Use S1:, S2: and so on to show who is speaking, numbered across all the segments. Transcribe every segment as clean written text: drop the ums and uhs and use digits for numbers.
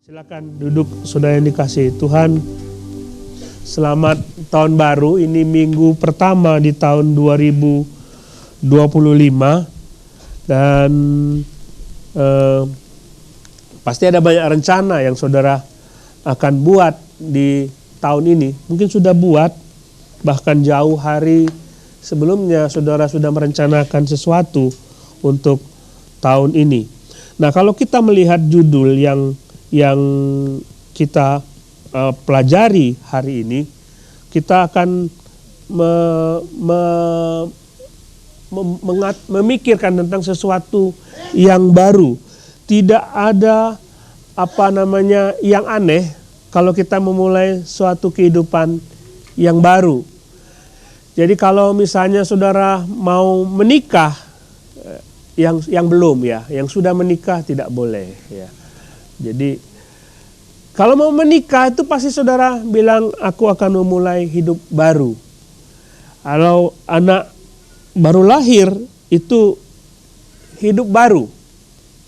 S1: Silakan duduk, saudara yang dikasihi Tuhan. Selamat tahun baru, ini minggu pertama di tahun 2025. Dan pasti ada banyak rencana yang saudara akan buat di tahun ini. Mungkin sudah buat, bahkan jauh hari sebelumnya saudara sudah merencanakan sesuatu untuk tahun ini. Nah, kalau kita melihat judul yang kita pelajari hari ini, kita akan memikirkan tentang sesuatu yang baru. Tidak ada yang aneh kalau kita memulai suatu kehidupan yang baru. Jadi kalau misalnya saudara mau menikah, yang belum ya, yang sudah menikah tidak boleh ya. Jadi kalau mau menikah itu pasti saudara bilang aku akan memulai hidup baru. Kalau anak baru lahir itu hidup baru.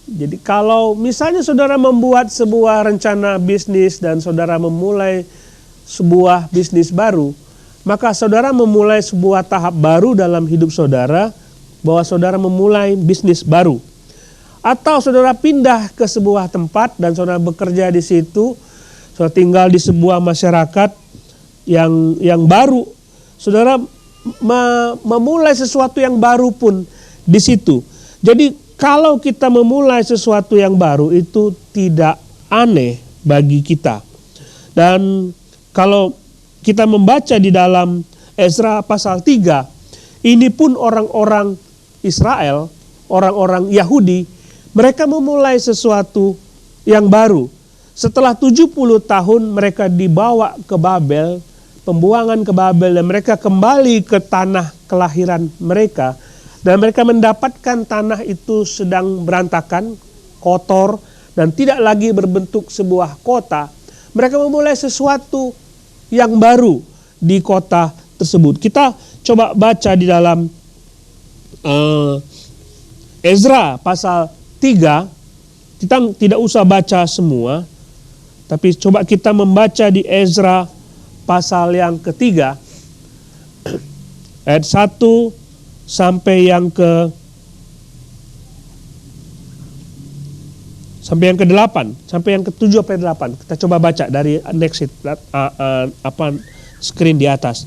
S1: Jadi kalau misalnya saudara membuat sebuah rencana bisnis dan saudara memulai sebuah bisnis baru, maka saudara memulai sebuah tahap baru dalam hidup saudara, bahwa saudara memulai bisnis baru. Atau saudara pindah ke sebuah tempat dan saudara bekerja di situ, saudara tinggal di sebuah masyarakat yang baru, saudara memulai sesuatu yang baru pun di situ. Jadi kalau kita memulai sesuatu yang baru itu tidak aneh bagi kita. Dan kalau kita membaca di dalam Ezra pasal 3, ini pun orang-orang Israel, orang-orang Yahudi, mereka memulai sesuatu yang baru. Setelah 70 tahun mereka dibawa ke Babel, pembuangan ke Babel, dan mereka kembali ke tanah kelahiran mereka. Dan mereka mendapatkan tanah itu sedang berantakan, kotor, dan tidak lagi berbentuk sebuah kota. Mereka memulai sesuatu yang baru di kota tersebut. Kita coba baca di dalam Ezra pasal 3, kita tidak usah baca semua, tapi coba kita membaca di Ezra pasal yang ketiga, ayat 1 sampai yang ke-8, sampai yang ke-7 sampai 8. Kita coba baca dari next screen di atas.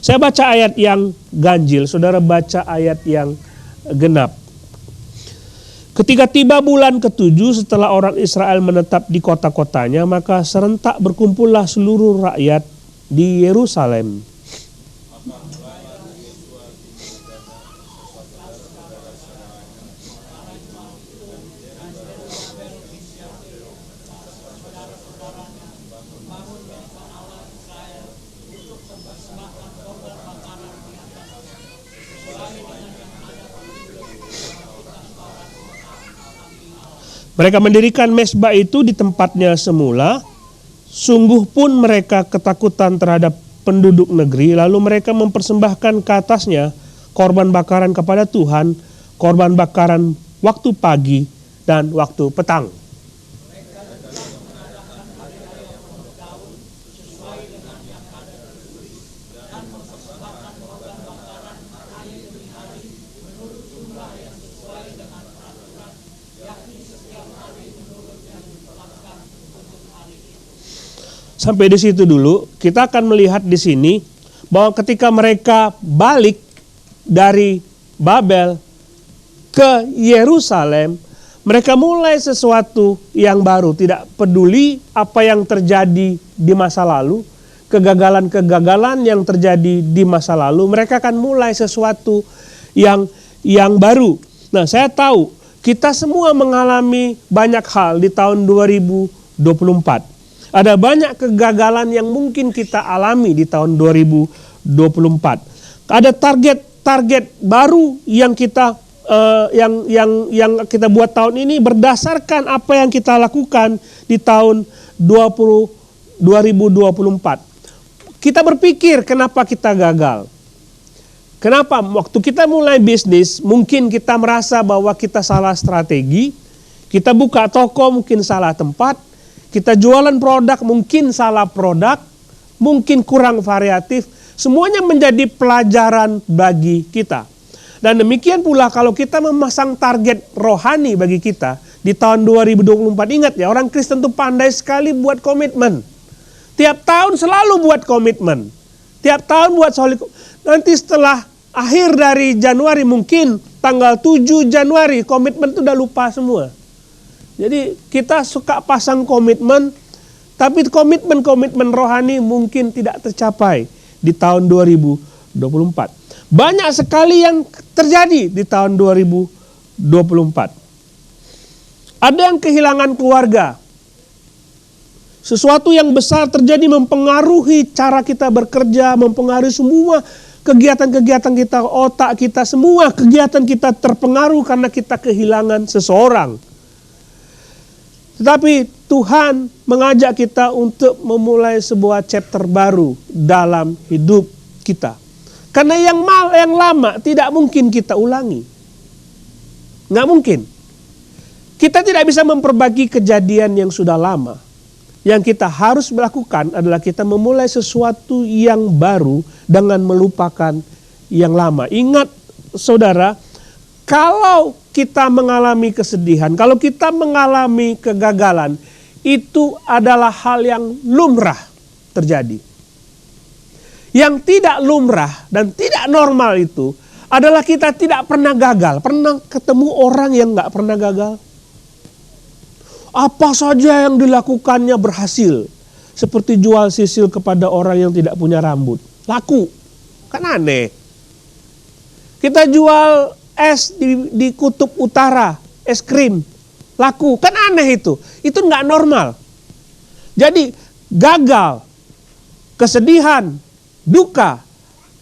S1: Saya baca ayat yang ganjil, saudara baca ayat yang genap. Ketika tiba bulan ke-7 setelah orang Israel menetap di kota-kotanya, maka serentak berkumpullah seluruh rakyat di Yerusalem. Mereka mendirikan mezbah itu di tempatnya semula. Sungguh pun mereka ketakutan terhadap penduduk negeri. Lalu mereka mempersembahkan ke atasnya korban bakaran kepada Tuhan, korban bakaran waktu pagi dan waktu petang. Sampai di situ dulu. Kita akan melihat di sini bahwa ketika mereka balik dari Babel ke Yerusalem, mereka mulai sesuatu yang baru. Tidak peduli apa yang terjadi di masa lalu, kegagalan-kegagalan yang terjadi di masa lalu, mereka akan mulai sesuatu yang baru. Nah, saya tahu kita semua mengalami banyak hal di tahun 2024. Ada banyak kegagalan yang mungkin kita alami di tahun 2024. Ada target baru yang kita kita buat tahun ini berdasarkan apa yang kita lakukan di tahun 2024. Kita berpikir kenapa kita gagal. Kenapa? Waktu kita mulai bisnis, mungkin kita merasa bahwa kita salah strategi, kita buka toko mungkin salah tempat, Kita jualan produk, mungkin salah produk, mungkin kurang variatif, semuanya menjadi pelajaran bagi kita. Dan demikian pula kalau kita memasang target rohani bagi kita di tahun 2024, ingat ya, orang Kristen itu pandai sekali buat komitmen. Tiap tahun selalu buat komitmen. Tiap tahun buat nanti setelah akhir dari Januari, mungkin tanggal 7 Januari, komitmen itu udah lupa semua. Jadi kita suka pasang komitmen, tapi komitmen rohani mungkin tidak tercapai di tahun 2024. Banyak sekali yang terjadi di tahun 2024. Ada yang kehilangan keluarga. Sesuatu yang besar terjadi mempengaruhi cara kita bekerja, mempengaruhi semua kegiatan-kegiatan kita, otak kita, semua kegiatan kita terpengaruh karena kita kehilangan seseorang. Tetapi Tuhan mengajak kita untuk memulai sebuah chapter baru dalam hidup kita. Karena yang lama tidak mungkin kita ulangi. Nggak mungkin. Kita tidak bisa memperbaiki kejadian yang sudah lama. Yang kita harus melakukan adalah kita memulai sesuatu yang baru dengan melupakan yang lama. Ingat saudara, kalau kita mengalami kesedihan, kalau kita mengalami kegagalan, itu adalah hal yang lumrah terjadi. Yang tidak lumrah dan tidak normal itu adalah kita tidak pernah gagal. Pernah ketemu orang yang nggak pernah gagal? Apa saja yang dilakukannya berhasil. Seperti jual sisil kepada orang yang tidak punya rambut. Laku. Kan aneh. Kita jual es di kutub utara, es krim. Laku. Kan aneh itu. Itu nggak normal. Jadi gagal, kesedihan, duka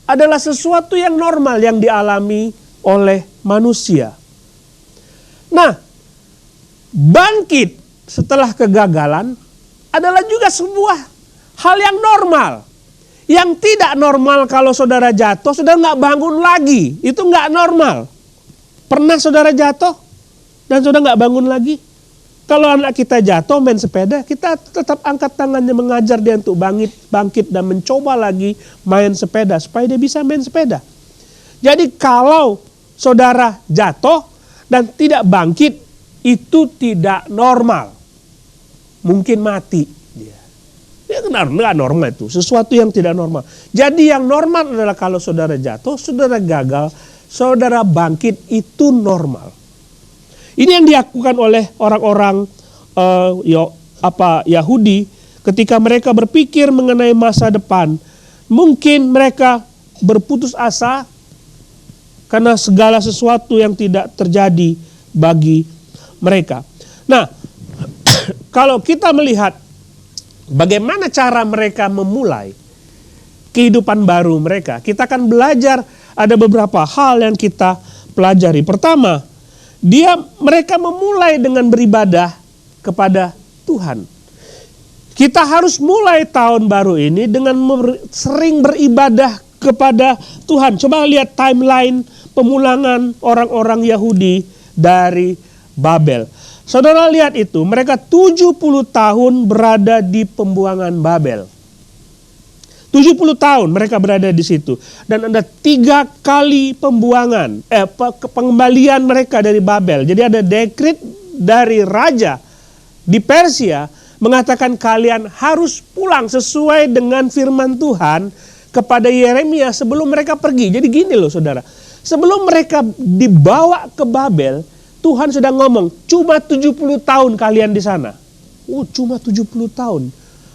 S1: adalah sesuatu yang normal yang dialami oleh manusia. Nah, bangkit setelah kegagalan adalah juga sebuah hal yang normal. Yang tidak normal kalau saudara jatuh, saudara nggak bangun lagi. Itu nggak normal. Pernah saudara jatuh dan saudara nggak bangun lagi? Kalau anak kita jatuh main sepeda, kita tetap angkat tangannya mengajar dia untuk bangkit dan mencoba lagi main sepeda supaya dia bisa main sepeda. Jadi kalau saudara jatuh dan tidak bangkit, itu tidak normal. Mungkin mati dia. Ya nggak normal itu, sesuatu yang tidak normal. Jadi yang normal adalah kalau saudara jatuh, saudara gagal, saudara bangkit, itu normal. Ini yang dilakukan oleh orang-orang Yahudi ketika mereka berpikir mengenai masa depan. Mungkin mereka berputus asa karena segala sesuatu yang tidak terjadi bagi mereka. Nah, kalau kita melihat bagaimana cara mereka memulai kehidupan baru mereka, kita akan belajar ada beberapa hal yang kita pelajari. Pertama, mereka memulai dengan beribadah kepada Tuhan. Kita harus mulai tahun baru ini dengan sering beribadah kepada Tuhan. Coba lihat timeline pemulangan orang-orang Yahudi dari Babel. Saudara lihat itu, mereka 70 tahun berada di pembuangan Babel. 70 tahun mereka berada di situ. Dan ada 3 kali pengembalian mereka dari Babel. Jadi ada dekret dari raja di Persia mengatakan kalian harus pulang sesuai dengan firman Tuhan kepada Yeremia sebelum mereka pergi. Jadi gini loh saudara, sebelum mereka dibawa ke Babel, Tuhan sudah ngomong, cuma 70 tahun kalian di sana. Cuma 70 tahun.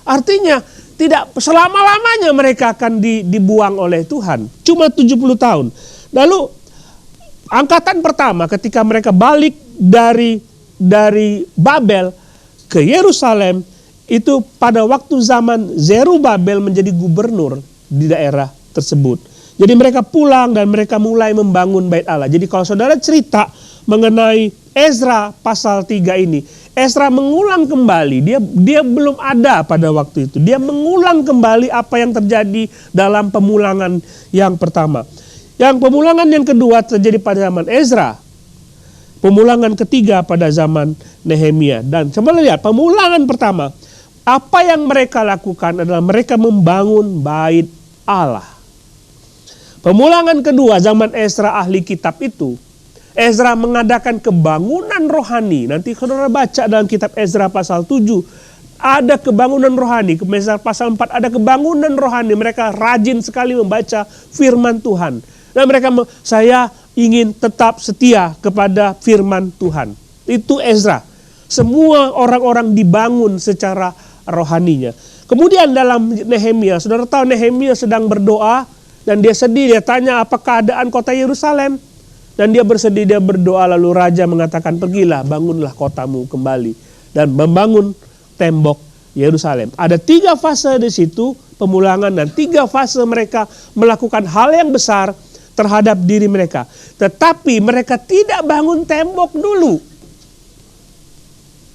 S1: Artinya tidak selama-lamanya mereka akan dibuang oleh Tuhan. Cuma 70 tahun. Lalu angkatan pertama ketika mereka balik dari Babel ke Yerusalem, itu pada waktu zaman Zerubabel menjadi gubernur di daerah tersebut. Jadi mereka pulang dan mereka mulai membangun bait Allah. Jadi kalau saudara cerita mengenai Ezra pasal 3 ini, Ezra mengulang kembali, dia belum ada pada waktu itu. Dia mengulang kembali apa yang terjadi dalam pemulangan yang pertama. Yang pemulangan yang kedua terjadi pada zaman Ezra. Pemulangan ketiga pada zaman Nehemia. Dan coba lihat, pemulangan pertama, Apa yang mereka lakukan adalah mereka membangun bait Allah. Pemulangan kedua zaman Ezra ahli kitab itu, Ezra mengadakan kebangunan rohani. Nanti saudara baca dalam kitab Ezra pasal 7, ada kebangunan rohani. Ezra pasal 4 ada kebangunan rohani. Mereka rajin sekali membaca firman Tuhan. Dan mereka, saya ingin tetap setia kepada firman Tuhan. Itu Ezra. Semua orang-orang dibangun secara rohaninya. Kemudian dalam Nehemia, saudara tahu Nehemia sedang berdoa dan dia sedih, dia tanya apa keadaan kota Yerusalem. Dan dia bersedih, dia berdoa, lalu raja mengatakan, pergilah, bangunlah kotamu kembali dan membangun tembok Yerusalem. Ada 3 fase di situ pemulangan dan 3 fase mereka melakukan hal yang besar terhadap diri mereka. Tetapi mereka tidak bangun tembok dulu.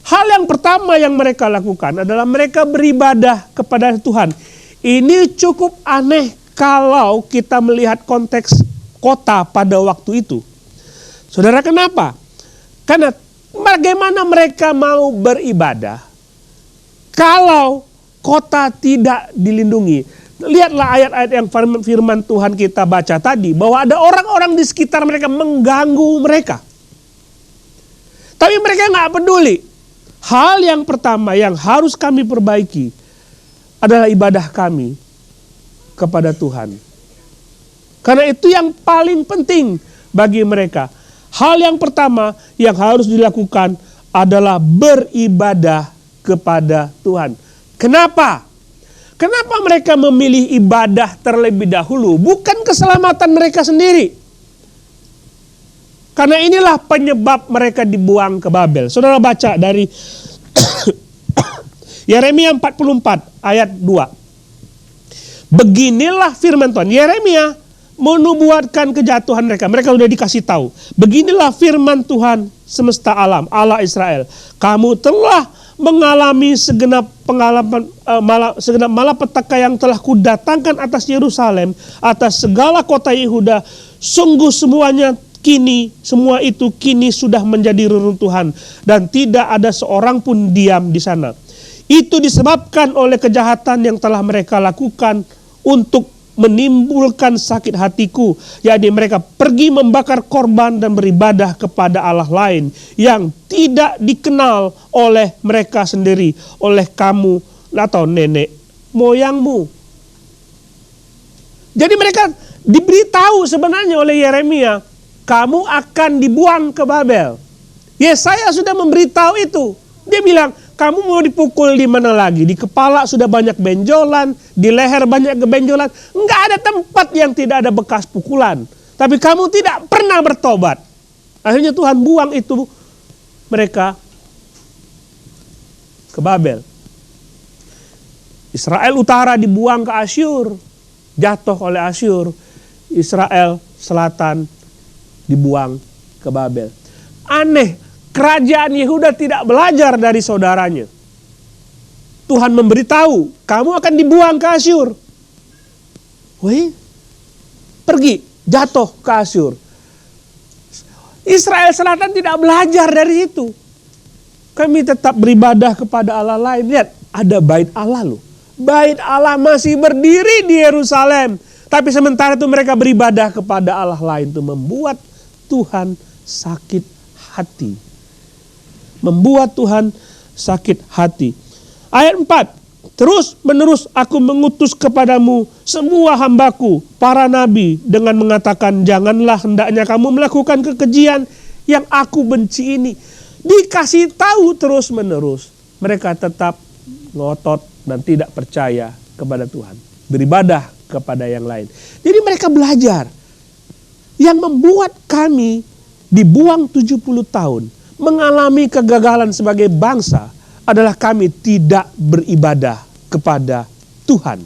S1: Hal yang pertama yang mereka lakukan adalah mereka beribadah kepada Tuhan. Ini cukup aneh kalau kita melihat konteks kota pada waktu itu. Saudara, kenapa? Karena bagaimana mereka mau beribadah kalau kota tidak dilindungi? Lihatlah ayat-ayat yang firman Tuhan kita baca tadi, bahwa ada orang-orang di sekitar mereka mengganggu mereka. Tapi mereka nggak peduli. Hal yang pertama yang harus kami perbaiki adalah ibadah kami kepada Tuhan. Karena itu yang paling penting bagi mereka. Hal yang pertama yang harus dilakukan adalah beribadah kepada Tuhan. Kenapa? Kenapa mereka memilih ibadah terlebih dahulu? Bukan keselamatan mereka sendiri. Karena inilah penyebab mereka dibuang ke Babel. Saudara baca dari Yeremia 44 ayat 2. Beginilah firman Tuhan. Yeremia menubuatkan kejatuhan mereka. Mereka sudah dikasih tahu. Beginilah firman Tuhan semesta alam, Allah Israel. Kamu telah mengalami segenap pengalaman segenap malapetaka yang telah kudatangkan atas Yerusalem, atas segala kota Yehuda. Sungguh semua itu kini sudah menjadi reruntuhan dan tidak ada seorang pun diam di sana. Itu disebabkan oleh kejahatan yang telah mereka lakukan untuk menimbulkan sakit hatiku, yakni mereka pergi membakar korban dan beribadah kepada Allah lain yang tidak dikenal oleh mereka sendiri, oleh kamu atau nenek moyangmu. Jadi mereka diberitahu sebenarnya oleh Yeremia, kamu akan dibuang ke Babel. Yesaya sudah memberitahu itu. Dia bilang, kamu mau dipukul di mana lagi? Di kepala sudah banyak benjolan, di leher banyak benjolan. Enggak ada tempat yang tidak ada bekas pukulan. Tapi kamu tidak pernah bertobat. Akhirnya Tuhan buang itu mereka ke Babel. Israel utara dibuang ke Asyur, jatuh oleh Asyur. Israel selatan dibuang ke Babel. Aneh, kerajaan Yehuda tidak belajar dari saudaranya. Tuhan memberitahu, kamu akan dibuang ke Asyur. Wih, pergi, jatuh ke Asyur. Israel selatan tidak belajar dari itu. Kami tetap beribadah kepada Allah lain. Lihat, ada bait Allah loh. Bait Allah masih berdiri di Yerusalem. Tapi sementara itu mereka beribadah kepada Allah lain. Itu membuat Tuhan sakit hati. Membuat Tuhan sakit hati. Ayat 4. Terus menerus aku mengutus kepadamu semua hambaku, para nabi, dengan mengatakan, janganlah hendaknya kamu melakukan kekejian yang aku benci ini. Dikasih tahu terus menerus. Mereka tetap ngotot dan tidak percaya kepada Tuhan. Beribadah kepada yang lain. Jadi mereka belajar. Yang membuat kami dibuang 70 tahun, mengalami kegagalan sebagai bangsa, adalah kami tidak beribadah kepada Tuhan.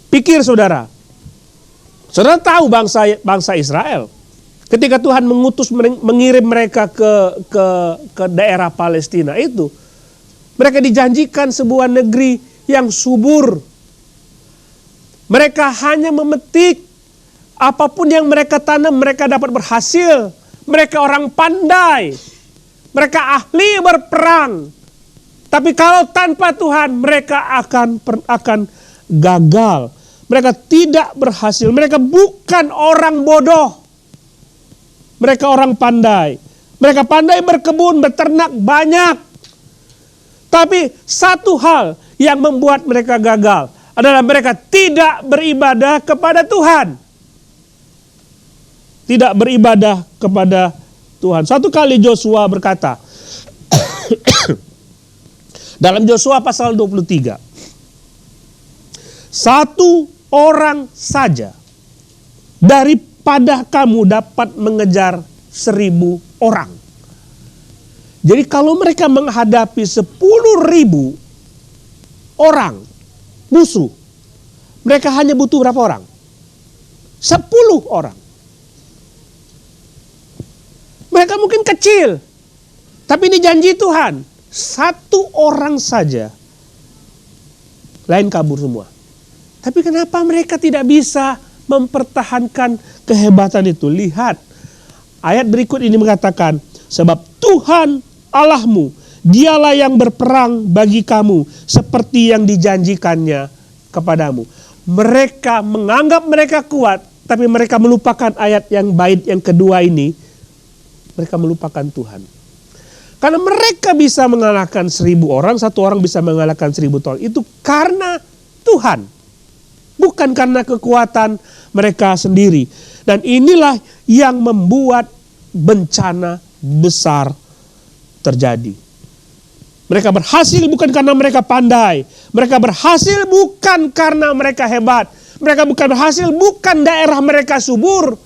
S1: Pikir saudara. Saudara tahu bangsa Israel. Ketika Tuhan mengirim mereka ke daerah Palestina itu, mereka dijanjikan sebuah negeri yang subur. Mereka hanya memetik, apapun yang mereka tanam mereka dapat berhasil. Mereka orang pandai. Mereka ahli berperang. Tapi kalau tanpa Tuhan mereka akan gagal. Mereka tidak berhasil. Mereka bukan orang bodoh. Mereka orang pandai. Mereka pandai berkebun, beternak banyak. Tapi satu hal yang membuat mereka gagal adalah mereka tidak beribadah kepada Tuhan. Tidak beribadah kepada Tuhan. Satu kali Joshua berkata, dalam Joshua pasal 23, satu orang saja daripada kamu dapat mengejar 1000 orang. Jadi kalau mereka menghadapi 10.000 orang musuh, mereka hanya butuh berapa orang? 10 orang. Mereka mungkin kecil, tapi ini janji Tuhan. Satu orang saja, lain kabur semua. Tapi kenapa mereka tidak bisa mempertahankan kehebatan itu? Lihat, ayat berikut ini mengatakan, sebab Tuhan Allahmu, dialah yang berperang bagi kamu seperti yang dijanjikannya kepadamu. Mereka menganggap mereka kuat, tapi mereka melupakan ayat yang bait yang kedua ini. Mereka melupakan Tuhan. Karena mereka bisa mengalahkan 1000 orang, satu orang bisa mengalahkan 1000 orang. Itu karena Tuhan. Bukan karena kekuatan mereka sendiri. Dan inilah yang membuat bencana besar terjadi. Mereka berhasil bukan karena mereka pandai. Mereka berhasil bukan karena mereka hebat. Mereka bukan berhasil bukan daerah mereka subur.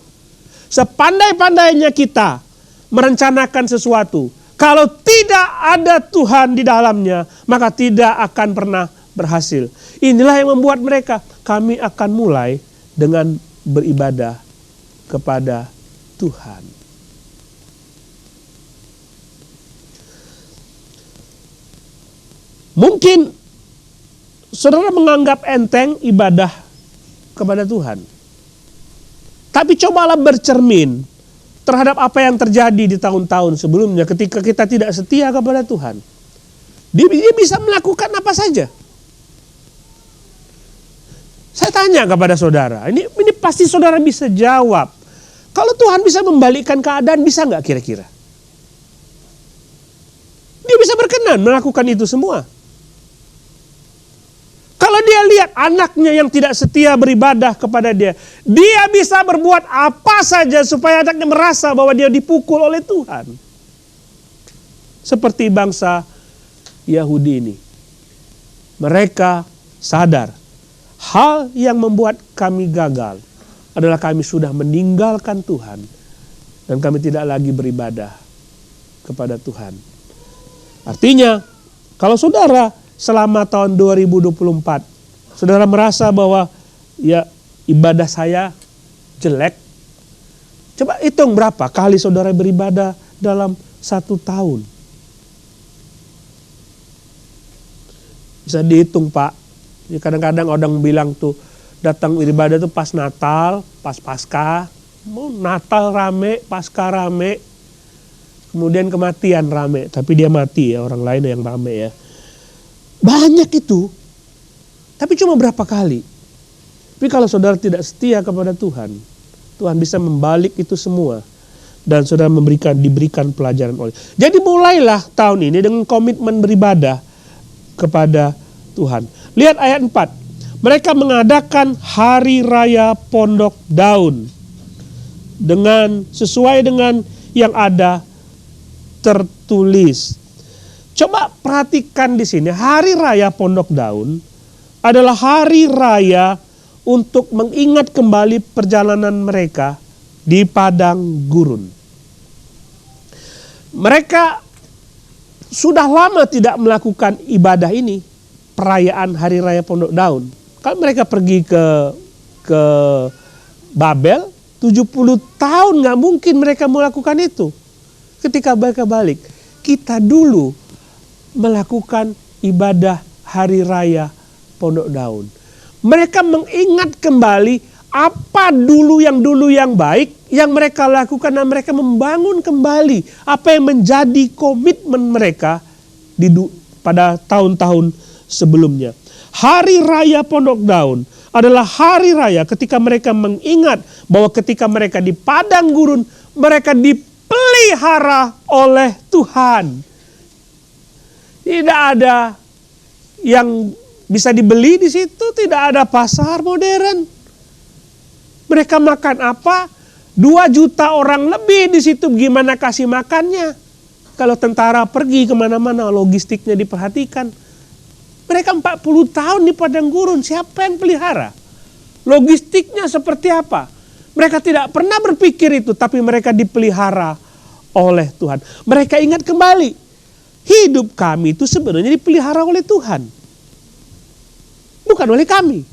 S1: Sepandai-pandainya kita merencanakan sesuatu, kalau tidak ada Tuhan di dalamnya, maka tidak akan pernah berhasil. Inilah yang membuat mereka, kami akan mulai dengan beribadah kepada Tuhan. Mungkin saudara menganggap enteng ibadah kepada Tuhan. Tapi cobalah bercermin terhadap apa yang terjadi di tahun-tahun sebelumnya ketika kita tidak setia kepada Tuhan. Dia bisa melakukan apa saja. Saya tanya kepada saudara, ini pasti saudara bisa jawab. Kalau Tuhan bisa membalikkan keadaan, bisa nggak kira-kira? Dia bisa berkenan melakukan itu semua. Kalau dia lihat anaknya yang tidak setia beribadah kepada dia, dia bisa berbuat apa saja supaya anaknya merasa bahwa dia dipukul oleh Tuhan. Seperti bangsa Yahudi ini. Mereka sadar, hal yang membuat kami gagal adalah kami sudah meninggalkan Tuhan dan kami tidak lagi beribadah kepada Tuhan. Artinya, kalau saudara selama tahun 2024, saudara merasa bahwa ya ibadah saya jelek, coba hitung berapa kali saudara beribadah dalam 1 tahun. Bisa dihitung, Pak. Ya, kadang-kadang orang bilang tuh datang beribadah tuh pas Natal, pas Paskah. Natal rame, Paskah rame, kemudian kematian rame. Tapi dia mati ya, orang lain yang rame ya. Banyak itu, tapi cuma berapa kali. Tapi kalau saudara tidak setia kepada Tuhan, Tuhan bisa membalik itu semua. Dan saudara diberikan pelajaran oleh. Jadi mulailah tahun ini dengan komitmen beribadah kepada Tuhan. Lihat ayat 4. Mereka mengadakan hari raya Pondok Daun. Sesuai dengan yang ada tertulis. Coba perhatikan di sini, hari raya Pondok Daun adalah hari raya untuk mengingat kembali perjalanan mereka di padang gurun. Mereka sudah lama tidak melakukan ibadah ini, perayaan hari raya Pondok Daun. Kalau mereka pergi ke Babel, 70 tahun nggak mungkin mereka melakukan itu. Ketika mereka balik, kita dulu melakukan ibadah hari raya Pondok Daun. Mereka mengingat kembali apa dulu yang baik yang mereka lakukan dan mereka membangun kembali apa yang menjadi komitmen mereka pada tahun-tahun sebelumnya. Hari Raya Pondok Daun adalah hari raya ketika mereka mengingat bahwa ketika mereka di padang gurun, mereka dipelihara oleh Tuhan. Tidak ada yang bisa dibeli di situ, tidak ada pasar modern. Mereka makan apa? 2 juta orang lebih di situ, gimana kasih makannya? Kalau tentara pergi kemana-mana, logistiknya diperhatikan. Mereka 40 tahun di padang gurun, siapa yang pelihara? Logistiknya seperti apa? Mereka tidak pernah berpikir itu, tapi mereka dipelihara oleh Tuhan. Mereka ingat kembali, hidup kami itu sebenarnya dipelihara oleh Tuhan. Bukan oleh kami.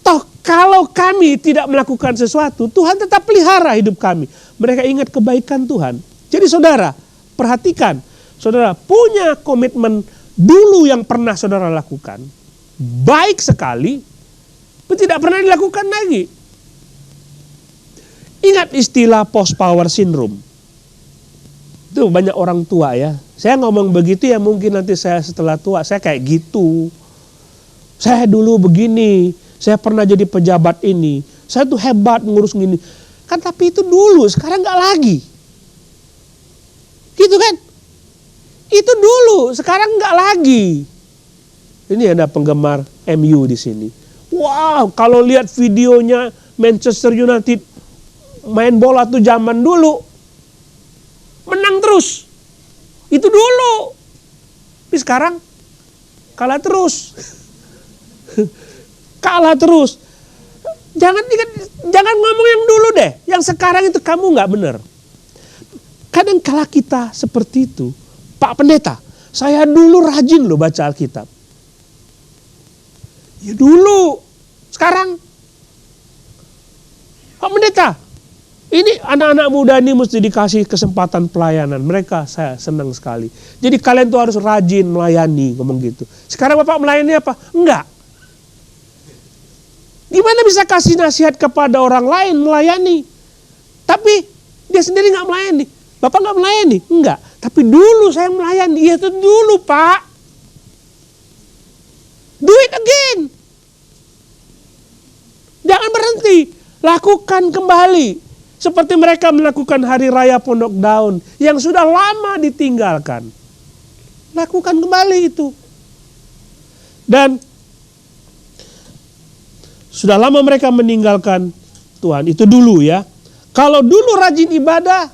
S1: Toh kalau kami tidak melakukan sesuatu, Tuhan tetap pelihara hidup kami. Mereka ingat kebaikan Tuhan. Jadi saudara, perhatikan. Saudara punya komitmen dulu yang pernah saudara lakukan. Baik sekali, tapi tidak pernah dilakukan lagi. Ingat istilah post power syndrome. Itu banyak orang tua ya. Saya ngomong begitu ya mungkin nanti saya setelah tua, saya kayak gitu. Saya dulu begini, saya pernah jadi pejabat ini. Saya tuh hebat ngurus gini. Kan tapi itu dulu, sekarang gak lagi. Gitu kan? Itu dulu, sekarang gak lagi. Ini ada penggemar MU di sini. Wow, kalau lihat videonya Manchester United main bola tuh zaman dulu. Menang terus. Itu dulu. Tapi sekarang kalah terus. Kalah terus. Jangan ngomong yang dulu deh. Yang sekarang itu kamu gak benar. Kadang kala kita seperti itu. Pak Pendeta, saya dulu rajin loh baca Alkitab. Ya dulu. Sekarang. Pak Pendeta, ini anak-anak muda ini mesti dikasih kesempatan pelayanan. Mereka saya senang sekali. Jadi kalian tuh harus rajin melayani, ngomong gitu. Sekarang Bapak melayani apa? Enggak. Gimana bisa kasih nasihat kepada orang lain melayani? Tapi dia sendiri gak melayani. Bapak gak melayani? Enggak. Tapi dulu saya melayani. Ya itu dulu Pak. Do it again. Jangan berhenti. Lakukan kembali. Seperti mereka melakukan Hari Raya Pondok Daun. Yang sudah lama ditinggalkan. Lakukan kembali itu. Dan sudah lama mereka meninggalkan Tuhan. Itu dulu ya. Kalau dulu rajin ibadah,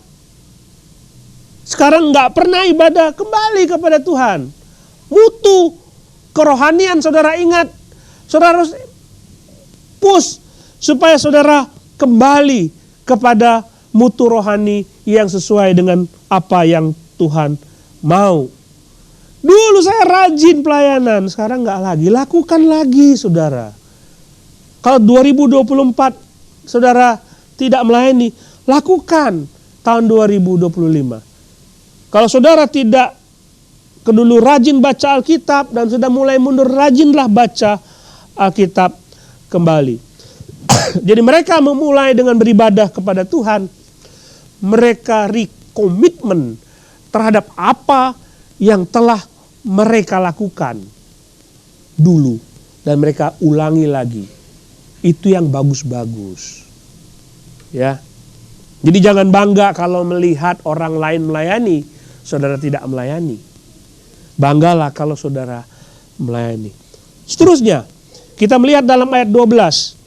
S1: sekarang nggak pernah ibadah, kembali kepada Tuhan. Mutu kerohanian saudara ingat. Saudara harus push supaya saudara kembali kepada mutu rohani yang sesuai dengan apa yang Tuhan mau. Dulu saya rajin pelayanan, sekarang nggak lagi. Lakukan lagi saudara. Kalau 2024 saudara tidak melayani, lakukan tahun 2025. Kalau saudara tidak kedulu rajin baca Alkitab dan sudah mulai mundur, rajinlah baca Alkitab kembali. Jadi mereka memulai dengan beribadah kepada Tuhan. Mereka komitmen terhadap apa yang telah mereka lakukan dulu. Dan mereka ulangi lagi. Itu yang bagus-bagus. Ya. Jadi jangan bangga kalau melihat orang lain melayani, saudara tidak melayani. Banggalah kalau saudara melayani. Seterusnya, kita melihat dalam ayat 12.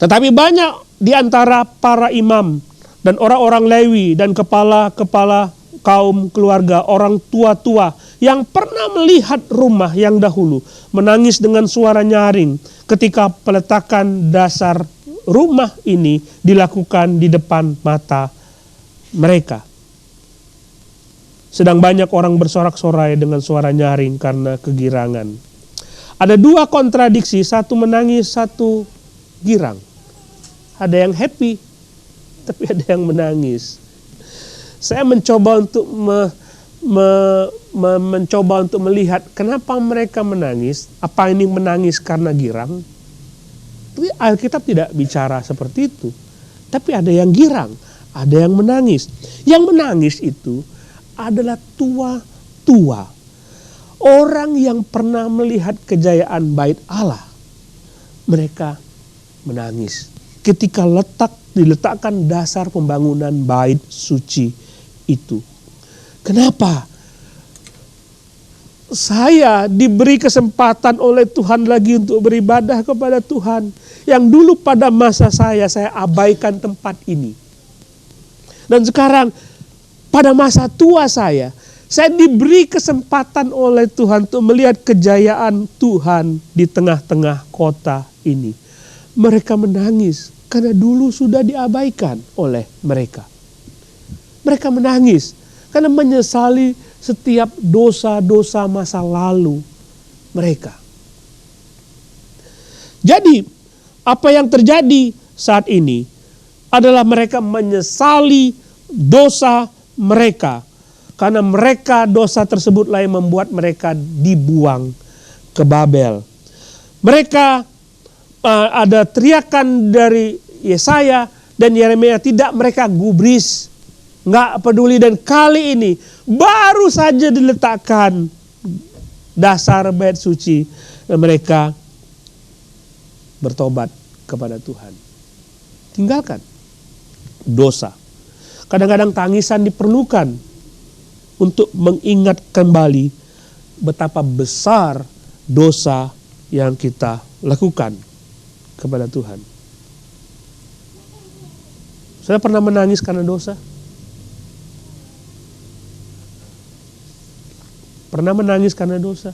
S1: Tetapi banyak di antara para imam dan orang-orang Lewi dan kepala-kepala kaum keluarga, orang tua-tua yang pernah melihat rumah yang dahulu menangis dengan suara nyaring ketika peletakan dasar rumah ini dilakukan di depan mata mereka. Sedang banyak orang bersorak-sorai dengan suara nyaring karena kegirangan. Ada 2 kontradiksi, satu menangis, satu girang. Ada yang happy, tapi ada yang menangis. Saya mencoba untuk mencoba untuk melihat kenapa mereka menangis. Apa ini menangis karena girang? Alkitab tidak bicara seperti itu. Tapi ada yang girang, ada yang menangis. Yang menangis itu adalah tua-tua. Orang yang pernah melihat kejayaan bait Allah. Mereka menangis ketika diletakkan dasar pembangunan bait suci itu. Kenapa? Saya diberi kesempatan oleh Tuhan lagi untuk beribadah kepada Tuhan. Yang dulu pada masa saya abaikan tempat ini. Dan sekarang pada masa tua saya diberi kesempatan oleh Tuhan untuk melihat kejayaan Tuhan di tengah-tengah kota ini. Mereka menangis karena dulu sudah diabaikan oleh mereka. Mereka menangis karena menyesali setiap dosa-dosa masa lalu mereka. Jadi, apa yang terjadi saat ini adalah mereka menyesali dosa mereka. Karena mereka dosa tersebutlah yang membuat mereka dibuang ke Babel. Mereka ada teriakan dari Yesaya dan Yeremia, tidak mereka gubris. Nggak peduli, dan kali ini baru saja diletakkan dasar bait suci dan mereka bertobat kepada Tuhan. Tinggalkan dosa. Kadang-kadang tangisan diperlukan untuk mengingat kembali betapa besar dosa yang kita lakukan kepada Tuhan. Saya pernah menangis karena dosa. Pernah menangis karena dosa.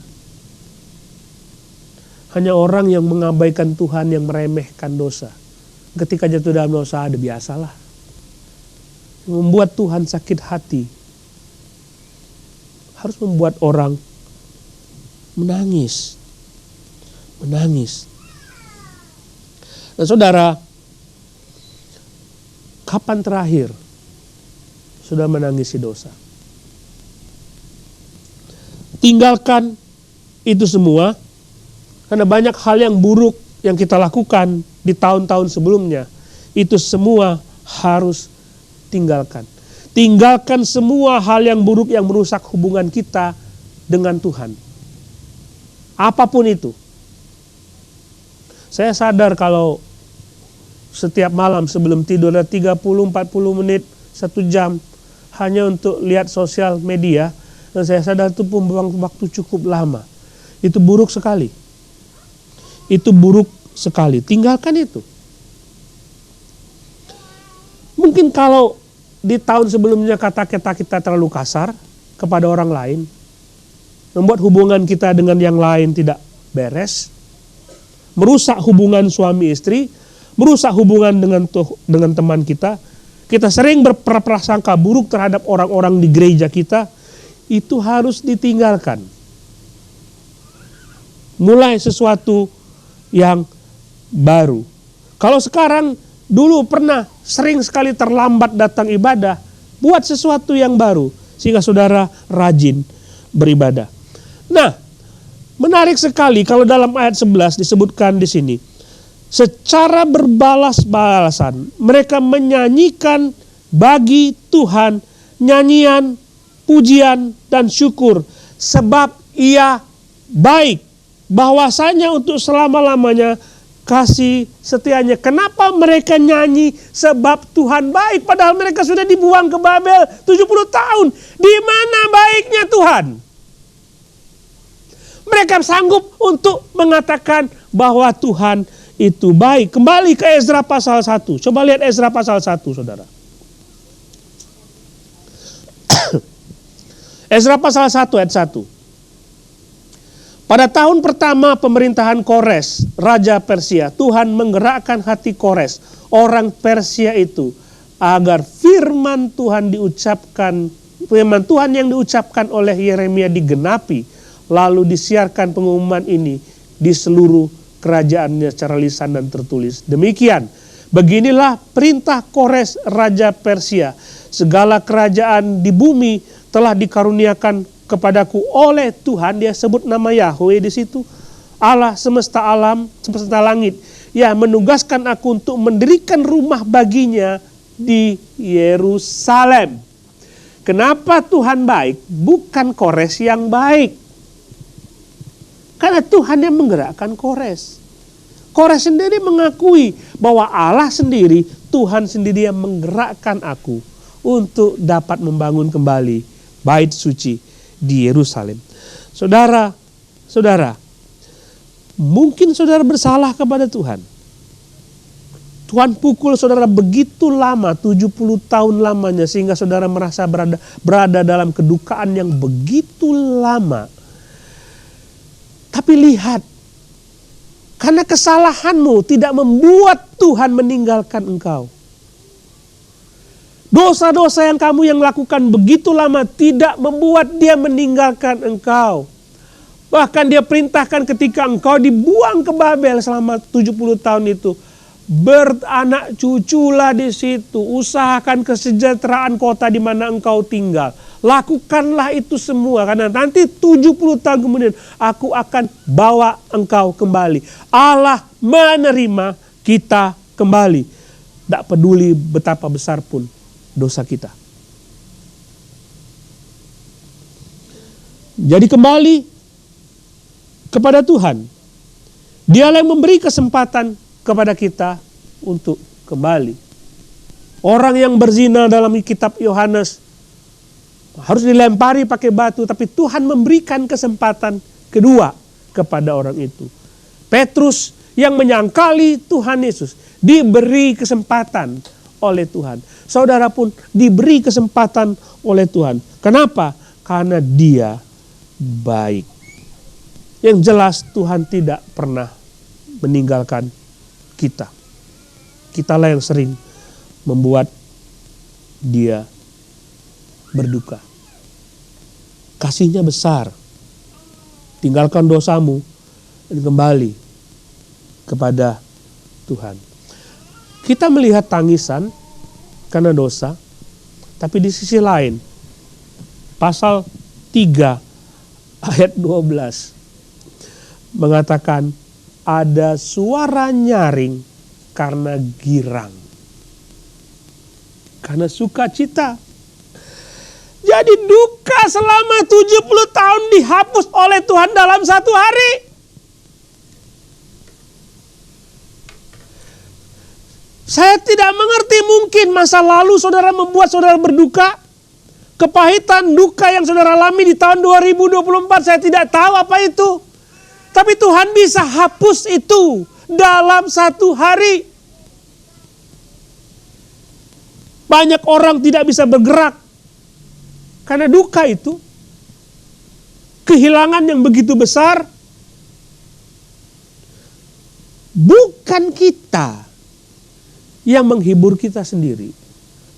S1: Hanya orang yang mengabaikan Tuhan, yang meremehkan dosa. Ketika jatuh dalam dosa, ada biasalah. Membuat Tuhan sakit hati. Harus membuat orang menangis. Menangis. Dan saudara, kapan terakhir sudah menangisi dosa? Tinggalkan itu semua, karena banyak hal yang buruk yang kita lakukan di tahun-tahun sebelumnya. Itu semua harus tinggalkan. Tinggalkan semua hal yang buruk yang merusak hubungan kita dengan Tuhan. Apapun itu. Saya sadar kalau setiap malam sebelum tidur ada 30-40 menit, 1 jam hanya untuk lihat sosial media. Dan saya sadar itu membuang waktu cukup lama. Itu buruk sekali. Itu buruk sekali. Tinggalkan itu. Mungkin kalau di tahun sebelumnya kata-kata kita terlalu kasar kepada orang lain, membuat hubungan kita dengan yang lain tidak beres, merusak hubungan suami istri, merusak hubungan dengan teman kita, kita sering berprasangka buruk terhadap orang-orang di gereja kita. Itu harus ditinggalkan. Mulai sesuatu yang baru. Kalau sekarang, dulu pernah sering sekali terlambat datang ibadah, buat sesuatu yang baru sehingga saudara rajin beribadah. Nah, menarik sekali kalau dalam ayat 11 disebutkan di sini, secara berbalas-balasan mereka menyanyikan bagi Tuhan nyanyian pujian dan syukur, sebab Ia baik, bahwasanya untuk selama-lamanya kasih setianya. Kenapa mereka nyanyi sebab Tuhan baik, padahal mereka sudah dibuang ke Babel 70 tahun. Di mana baiknya Tuhan? Mereka sanggup untuk mengatakan bahwa Tuhan itu baik. Kembali ke Ezra pasal 1. Coba lihat Ezra pasal 1, saudara. Ezra pasal 1 ayat 1. Pada tahun pertama pemerintahan Kores, Raja Persia, Tuhan menggerakkan hati Kores, orang Persia itu, agar firman Tuhan yang diucapkan oleh Yeremia digenapi, lalu disiarkan pengumuman ini di seluruh kerajaannya secara lisan dan tertulis. Demikian, beginilah perintah Kores Raja Persia, segala kerajaan di bumi telah dikaruniakan kepadaku oleh Tuhan. Dia sebut nama Yahweh di situ. Allah semesta alam, semesta langit, ya menugaskan aku untuk mendirikan rumah baginya di Yerusalem. Kenapa Tuhan baik? Bukan Kores yang baik. Karena Tuhan yang menggerakkan Kores. Kores sendiri mengakui bahwa Allah sendiri, Tuhan sendiri yang menggerakkan aku untuk dapat membangun kembali bait suci di Yerusalem. Saudara, mungkin saudara bersalah kepada Tuhan. Tuhan pukul saudara begitu lama, 70 tahun lamanya, sehingga saudara merasa berada dalam kedukaan yang begitu lama. Tapi lihat, karena kesalahanmu tidak membuat Tuhan meninggalkan engkau. Dosa-dosa yang kamu yang lakukan begitu lama tidak membuat dia meninggalkan engkau. Bahkan dia perintahkan ketika engkau dibuang ke Babel selama 70 tahun itu. Beranak cuculah di situ. Usahakan kesejahteraan kota di mana engkau tinggal. Lakukanlah itu semua. Karena nanti 70 tahun kemudian aku akan bawa engkau kembali. Allah menerima kita kembali. Tidak peduli betapa besar pun dosa kita. Jadi kembali kepada Tuhan. Dialah yang memberi kesempatan kepada kita untuk kembali. Orang yang berzina dalam kitab Yohanes harus dilempari pakai batu, tapi Tuhan memberikan kesempatan kedua kepada orang itu. Petrus yang menyangkali Tuhan Yesus diberi kesempatan oleh Tuhan. Saudara pun diberi kesempatan oleh Tuhan. Kenapa? Karena dia baik. Yang jelas Tuhan tidak pernah meninggalkan kita. Kitalah yang sering membuat dia berduka. Kasihnya besar. Tinggalkan dosamu dan kembali kepada Tuhan. Kita melihat tangisan karena dosa, tapi di sisi lain pasal 3 ayat 12 mengatakan ada suara nyaring karena girang, karena sukacita. Jadi duka selama 70 tahun dihapus oleh Tuhan dalam satu hari. Saya tidak mengerti, mungkin masa lalu saudara membuat saudara berduka. Kepahitan, duka yang saudara alami di tahun 2024, saya tidak tahu apa itu. Tapi Tuhan bisa hapus itu dalam satu hari. Banyak orang tidak bisa bergerak karena duka itu. Kehilangan yang begitu besar. Bukan kita yang menghibur kita sendiri.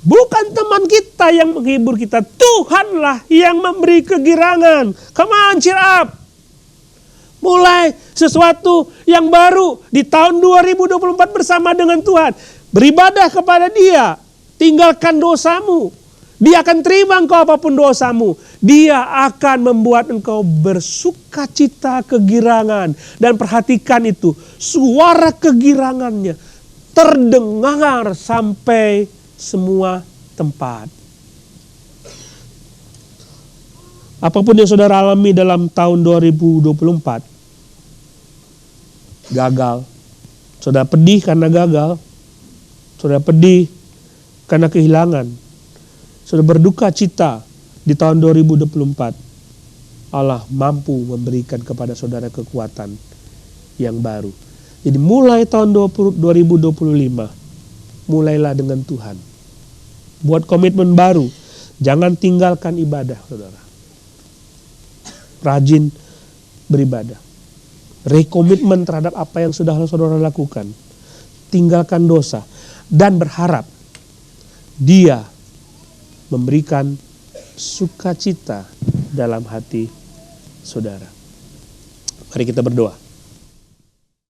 S1: Bukan teman kita yang menghibur kita. Tuhanlah yang memberi kegirangan. Come on, cheer up. Mulai sesuatu yang baru di tahun 2024 bersama dengan Tuhan. Beribadah kepada Dia. Tinggalkan dosamu. Dia akan terima engkau apapun dosamu. Dia akan membuat engkau bersukacita kegirangan. Dan perhatikan itu. Suara kegirangannya terdengar sampai semua tempat. Apapun yang saudara alami dalam tahun 2024. Gagal. Saudara pedih karena gagal. Saudara pedih karena kehilangan. Saudara berduka cita di tahun 2024. Allah mampu memberikan kepada saudara kekuatan yang baru. Jadi mulai tahun 2025, mulailah dengan Tuhan. Buat komitmen baru. Jangan tinggalkan ibadah, saudara. Rajin beribadah. Rekomitmen terhadap apa yang sudah saudara lakukan. Tinggalkan dosa. Dan berharap Dia memberikan sukacita dalam hati saudara. Mari kita berdoa.